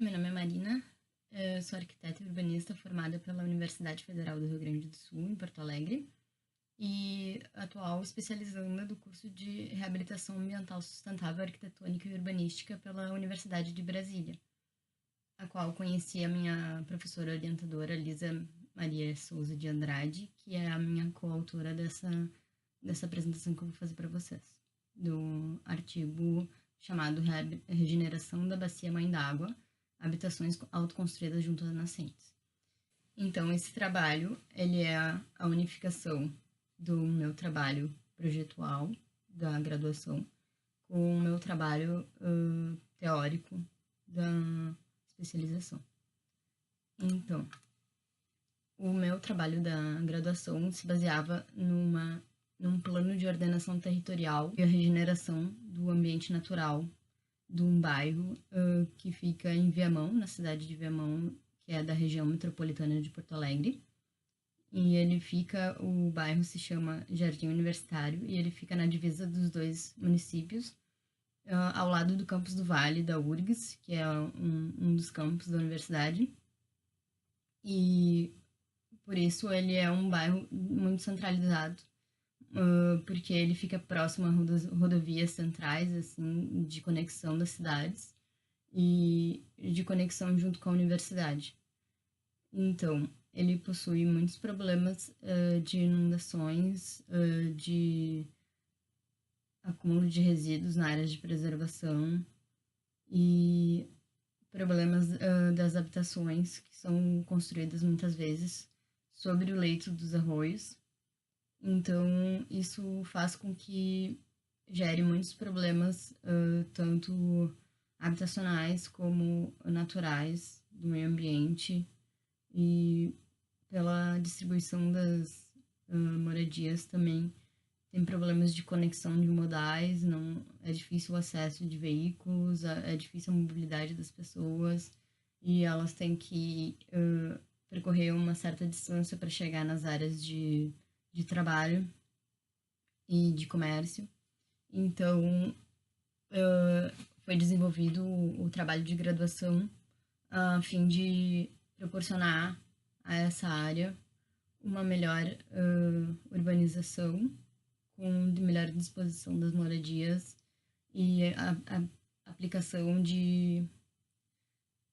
Meu nome é Marina, eu sou arquiteta e urbanista formada pela Universidade Federal do Rio Grande do Sul, em Porto Alegre, e atual especializanda do curso de Reabilitação Ambiental Sustentável, Arquitetônica e Urbanística pela Universidade de Brasília, a qual conheci a minha professora orientadora, Lisa Maria Souza de Andrade, que é a minha coautora dessa apresentação que eu vou fazer para vocês, do artigo chamado Regeneração da Bacia Mãe d'Água, habitações autoconstruídas junto às nascentes. Então, esse trabalho, ele é a unificação do meu trabalho projetual da graduação com o meu trabalho teórico da especialização. Então, o meu trabalho da graduação se baseava num plano de ordenação territorial e a regeneração do ambiente natural de um bairro que fica em Viamão, na cidade de Viamão, que é da região metropolitana de Porto Alegre. E o bairro se chama Jardim Universitário e ele fica na divisa dos dois municípios, ao lado do campus do Vale, da URGS, que é um dos campos da universidade. E por isso ele é um bairro muito centralizado, porque ele fica próximo a rodovias centrais, assim, de conexão das cidades e de conexão junto com a universidade. Então, ele possui muitos problemas de inundações, de acúmulo de resíduos na área de preservação e problemas das habitações que são construídas muitas vezes sobre o leito dos arroios. Então, isso faz com que gere muitos problemas, tanto habitacionais como naturais do meio ambiente e pela distribuição das moradias também tem problemas de conexão de modais, não é difícil o acesso de veículos, é difícil a mobilidade das pessoas e elas têm que percorrer uma certa distância para chegar nas áreas de trabalho e de comércio. Então, foi desenvolvido o trabalho de graduação a fim de proporcionar a essa área uma melhor urbanização, com melhor disposição das moradias e a aplicação de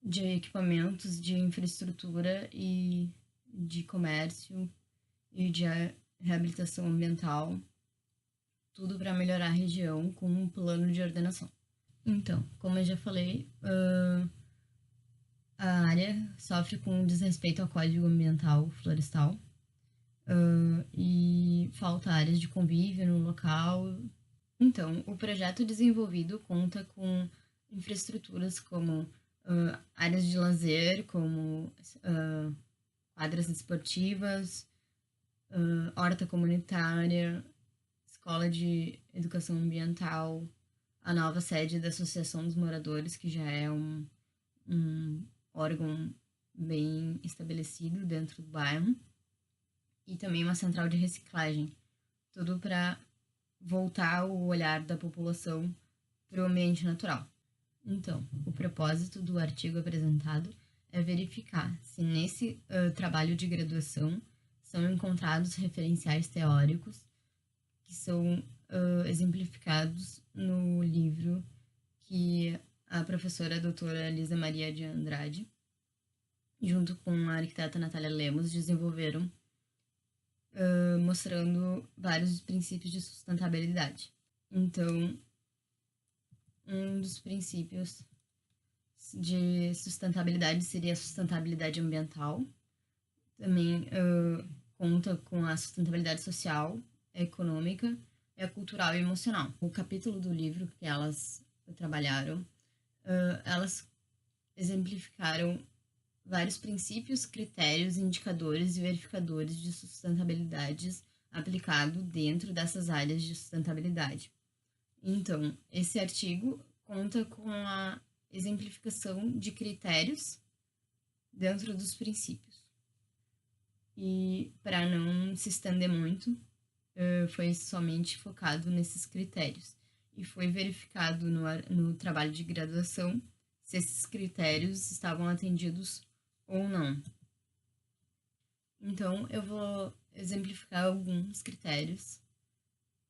equipamentos de infraestrutura e de comércio e de reabilitação ambiental, tudo para melhorar a região com um plano de ordenação. Então, como eu já falei, a área sofre com desrespeito ao Código Ambiental Florestal e falta áreas de convívio no local. Então, o projeto desenvolvido conta com infraestruturas como áreas de lazer, como quadras esportivas, horta comunitária, escola de educação ambiental, a nova sede da Associação dos Moradores, que já é um órgão bem estabelecido dentro do bairro, e também uma central de reciclagem, tudo para voltar o olhar da população para o ambiente natural. Então, o propósito do artigo apresentado é verificar se nesse trabalho de graduação são encontrados referenciais teóricos que são exemplificados no livro que a professora doutora Lisa Maria de Andrade, junto com a arquiteta Natália Lemos, desenvolveram, mostrando vários princípios de sustentabilidade. Então, um dos princípios de sustentabilidade seria a sustentabilidade ambiental. Também conta com a sustentabilidade social, econômica, cultural e emocional. O capítulo do livro que elas trabalharam, elas exemplificaram vários princípios, critérios, indicadores e verificadores de sustentabilidade aplicado dentro dessas áreas de sustentabilidade. Então, esse artigo conta com a exemplificação de critérios dentro dos princípios. E para não se estender muito, foi somente focado nesses critérios. E foi verificado no trabalho de graduação se esses critérios estavam atendidos ou não. Então, eu vou exemplificar alguns critérios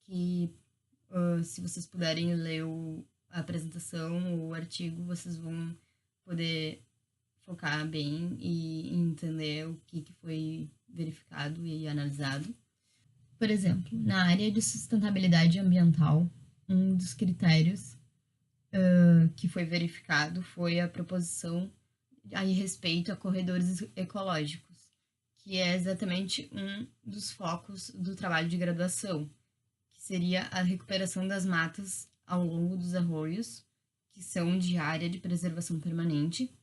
que, se vocês puderem ler a apresentação ou o artigo, vocês vão poder focar bem e entender o que foi verificado e analisado. Por exemplo, na área de sustentabilidade ambiental, um dos critérios que foi verificado foi a proposição a respeito a corredores ecológicos, que é exatamente um dos focos do trabalho de graduação, que seria a recuperação das matas ao longo dos arroios, que são de área de preservação permanente,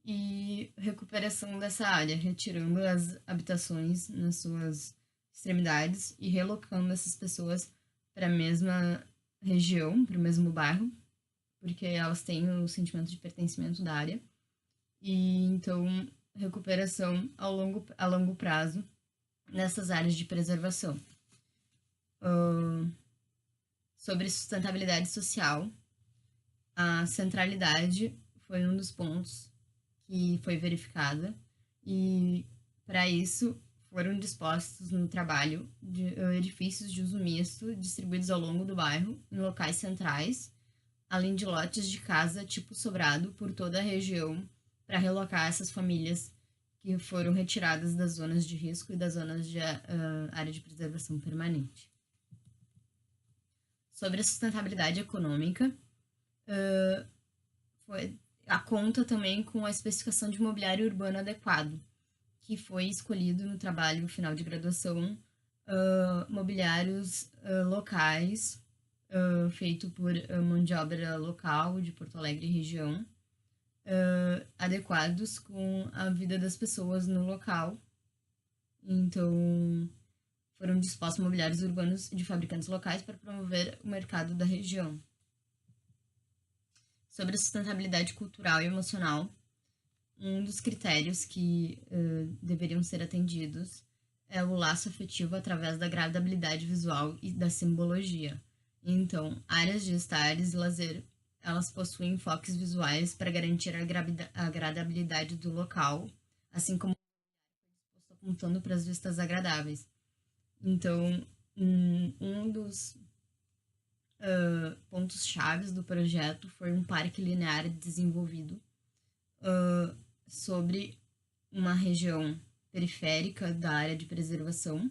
e recuperação dessa área, retirando as habitações nas suas extremidades e relocando essas pessoas para a mesma região, para o mesmo bairro, porque elas têm o sentimento de pertencimento da área. E então, recuperação a longo prazo nessas áreas de preservação. Sobre sustentabilidade social, a centralidade foi um dos pontos que foi verificada, e para isso foram dispostos no trabalho de edifícios de uso misto distribuídos ao longo do bairro, em locais centrais, além de lotes de casa tipo sobrado por toda a região para relocar essas famílias que foram retiradas das zonas de risco e das zonas de área de preservação permanente. Sobre a sustentabilidade econômica, a conta também com a especificação de mobiliário urbano adequado, que foi escolhido no trabalho final de graduação, mobiliários locais, feito por mão de obra local de Porto Alegre e região, adequados com a vida das pessoas no local. Então, foram dispostos mobiliários urbanos de fabricantes locais para promover o mercado da região. Sobre a sustentabilidade cultural e emocional, um dos critérios que deveriam ser atendidos é o laço afetivo através da agradabilidade visual e da simbologia. Então, áreas de estares e lazer, elas possuem enfoques visuais para garantir a agradabilidade do local, assim como apontando para as vistas agradáveis. Então, um dos pontos chaves do projeto foi um parque linear desenvolvido sobre uma região periférica da área de preservação,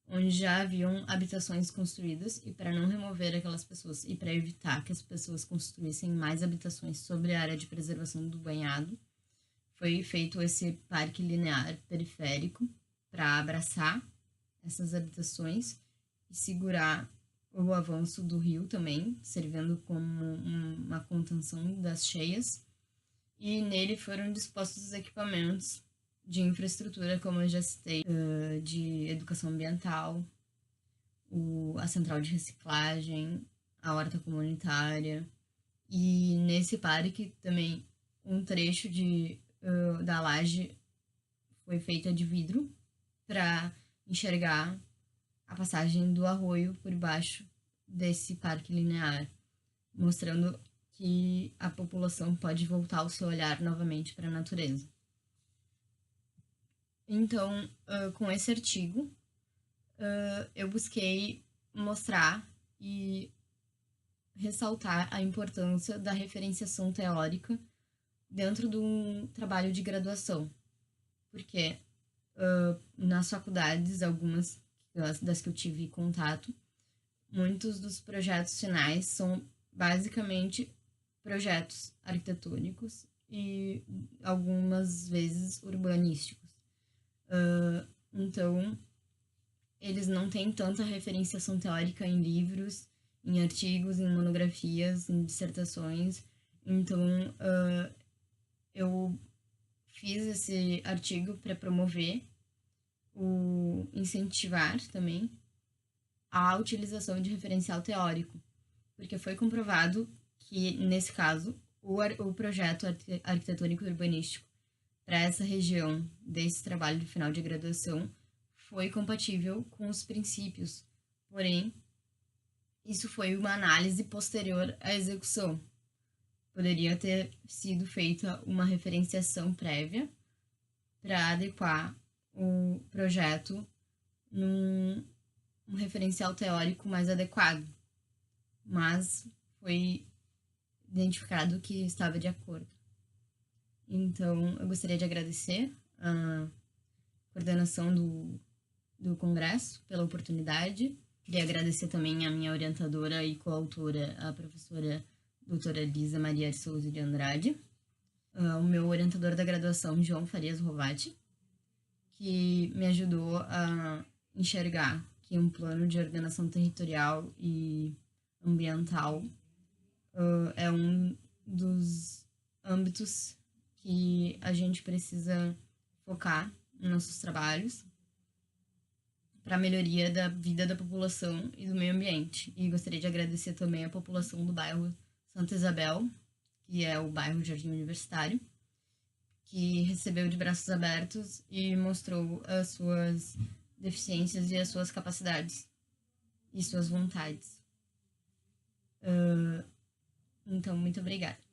onde já haviam habitações construídas, e para não remover aquelas pessoas e para evitar que as pessoas construíssem mais habitações sobre a área de preservação do banhado, foi feito esse parque linear periférico para abraçar essas habitações e segurar o avanço do rio também, servindo como uma contenção das cheias. E nele foram dispostos os equipamentos de infraestrutura, como eu já citei, de educação ambiental, a central de reciclagem, a horta comunitária. E nesse parque também um trecho da laje foi feita de vidro para enxergar a passagem do arroio por baixo desse parque linear, mostrando que a população pode voltar o seu olhar novamente para a natureza. Então, com esse artigo, eu busquei mostrar e ressaltar a importância da referenciação teórica dentro de um trabalho de graduação, porque nas faculdades, algumas das que eu tive contato, muitos dos projetos finais são basicamente projetos arquitetônicos e algumas vezes urbanísticos. Então, eles não têm tanta referenciação teórica em livros, em artigos, em monografias, em dissertações. Então, eu fiz esse artigo para promover incentivar também a utilização de referencial teórico, porque foi comprovado que, nesse caso, o projeto arquitetônico e urbanístico para essa região desse trabalho de final de graduação foi compatível com os princípios, porém, isso foi uma análise posterior à execução. poderia ter sido feita uma referenciação prévia para adequar o projeto num um referencial teórico mais adequado, mas foi identificado que estava de acordo. Então, eu gostaria de agradecer a coordenação do Congresso pela oportunidade. Queria agradecer também a minha orientadora e coautora, a professora doutora Lisa Maria de Souza de Andrade, o meu orientador da graduação, João Farias Rovati, que me ajudou a enxergar que um plano de ordenação territorial e ambiental é um dos âmbitos que a gente precisa focar nos nossos trabalhos para a melhoria da vida da população e do meio ambiente. E gostaria de agradecer também a população do bairro Santa Isabel, que é o bairro Jardim Universitário, que recebeu de braços abertos e mostrou as suas deficiências e as suas capacidades e suas vontades. Então, muito obrigada.